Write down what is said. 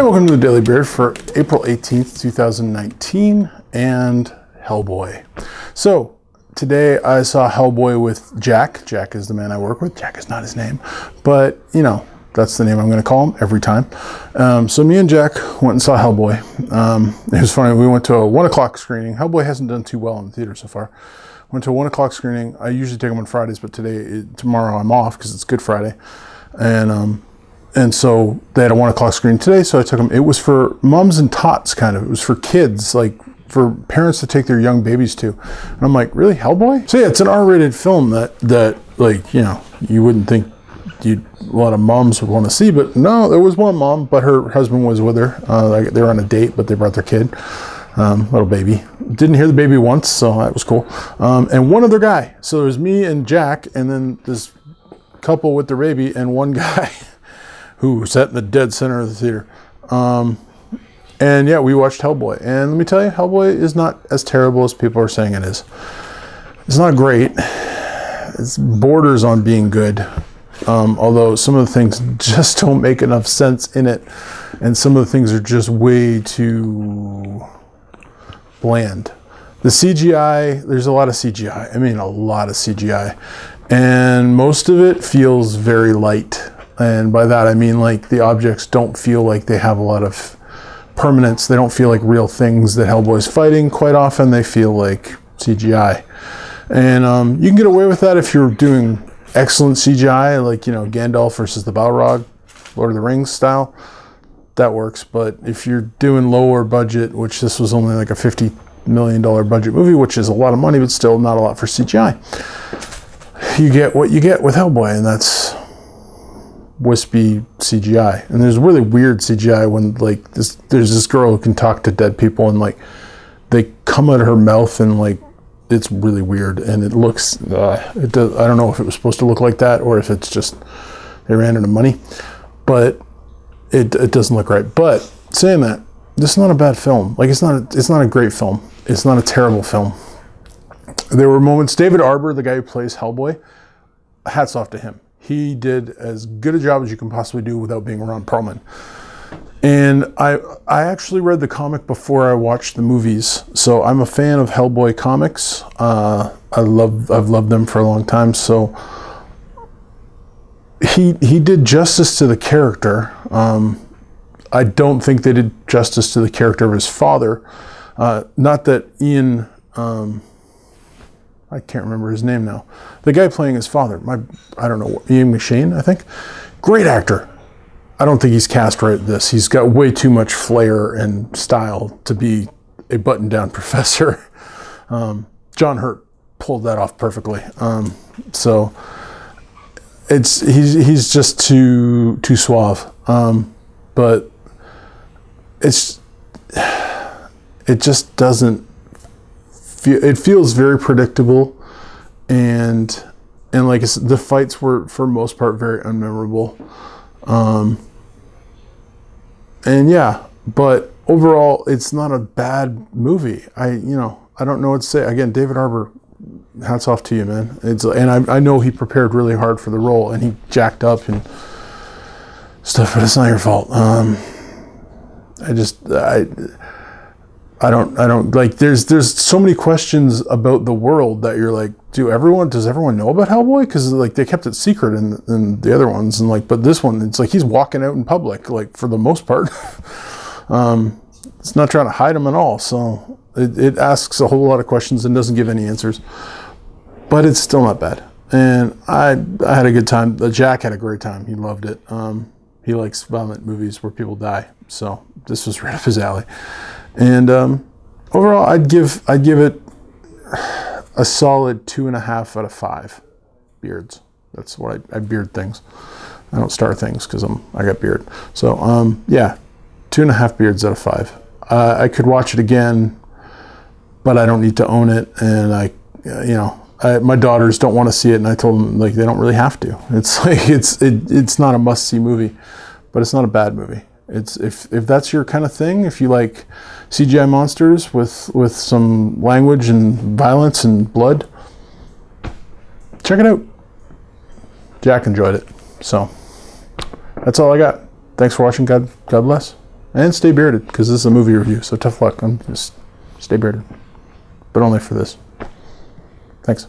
Hey, welcome to the Daily Beard for April 18th, 2019, and Hellboy. So, today I saw Hellboy with Jack. Jack is the man I work with. Jack is not his name, but, you know, that's the name I'm going to call him every time. So me and Jack went and saw Hellboy. It was funny. We went to a 1 o'clock screening. Hellboy hasn't done too well in the theater so far. Went to a 1 o'clock screening. I usually take them on Fridays, but tomorrow I'm off because it's Good Friday. And so they had a 1 o'clock screen today, so I took them. It was for mums and tots, kind of. It was for kids, like for parents to take their young babies to. And I'm like, really, Hellboy? So yeah, it's an R-rated film that like, you know, you wouldn't think a lot of moms would want to see, but no, there was one mom, but her husband was with her. They were on a date, but they brought their kid, little baby. Didn't hear the baby once, so that was cool. And one other guy. So it was me and Jack, and then this couple with their baby, and one guy who sat in the dead center of the theater. And yeah, we watched Hellboy. And let me tell you, Hellboy is not as terrible as people are saying it is. It's not great. It's borders on being good. Although some of the things just don't make enough sense in it. And some of the things are just way too bland. The CGI, there's a lot of CGI. I mean, a lot of CGI. And most of it feels very light. And by that, I mean, like, the objects don't feel like they have a lot of permanence. They don't feel like real things that Hellboy's fighting. Quite often, they feel like CGI. And you can get away with that if you're doing excellent CGI, like, you know, Gandalf versus the Balrog, Lord of the Rings style. That works. But if you're doing lower budget, which this was only like a $50 million budget movie, which is a lot of money, but still not a lot for CGI, you get what you get with Hellboy, and that's wispy CGI. And there's really weird CGI when, like, there's this girl who can talk to dead people, and like they come out of her mouth, and like it's really weird, and it looks I don't know if it was supposed to look like that or if it's just they ran out of money, but it doesn't look right. But saying that, this is not a bad film. Like, it's not a great film. It's not a terrible film. There were moments. David Arbor, the guy who plays Hellboy, hats off to him. He did as good a job as you can possibly do without being Ron Perlman. And I actually read the comic before I watched the movies, so I'm a fan of Hellboy comics. I've loved them for a long time. So he did justice to the character. I don't think they did justice to the character of his father. Not that Ian, I can't remember his name now. The guy playing his father, I don't know, Ian McShane, I think. Great actor. I don't think he's cast right at this. He's got way too much flair and style to be a button-down professor. John Hurt pulled that off perfectly. So he's just too suave. But it just doesn't feel. It feels very predictable, and like the fights were for most part very unmemorable. And yeah, but overall, it's not a bad movie. I don't know what to say. Again, David Arbor, hats off to you, man. I know he prepared really hard for the role, and he jacked up and stuff, but it's not your fault. I don't like, there's so many questions about the world that you're like, does everyone know about Hellboy? Because like they kept it secret in the other ones, and like, but this one, it's like he's walking out in public, like, for the most part. It's not trying to hide him at all. So it asks a whole lot of questions and doesn't give any answers, but it's still not bad. And I had a good time. Jack had a great time. He loved it. He likes violent movies where people die, so this was right up his alley. And overall, I'd give it a solid 2.5 out of 5 beards. That's what I beard things. I don't star things because I got beard. So yeah, 2.5 beards out of 5. I could watch it again, but I don't need to own it. And my daughters don't want to see it, and I told them, like, they don't really have to. It's like it's not a must-see movie, but it's not a bad movie. It's if that's your kind of thing, if you like CGI monsters with some language and violence and blood, check it out. Jack enjoyed it. So that's all I got. Thanks for watching. God bless. And stay bearded, because this is a movie review, so tough luck. Just stay bearded. But only for this. Thanks.